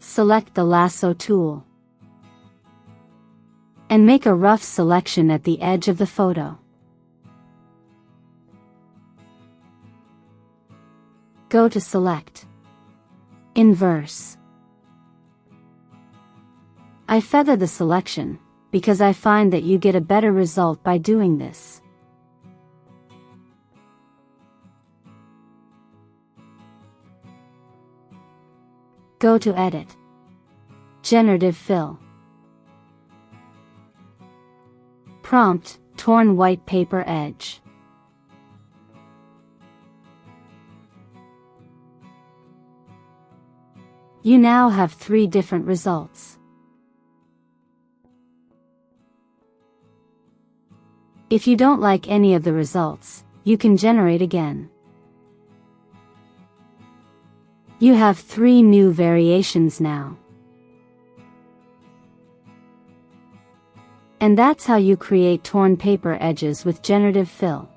select the lasso tool and make a rough selection at the edge of the photo. Go to Select, Inverse. I feather the selection, because I find that you get a better result by doing this. Go to Edit, Generative Fill. Prompt, torn white paper edge. You now have 3 different results. If you don't like any of the results, you can generate again. You have 3 new variations now. And that's how you create torn paper edges with Generative Fill.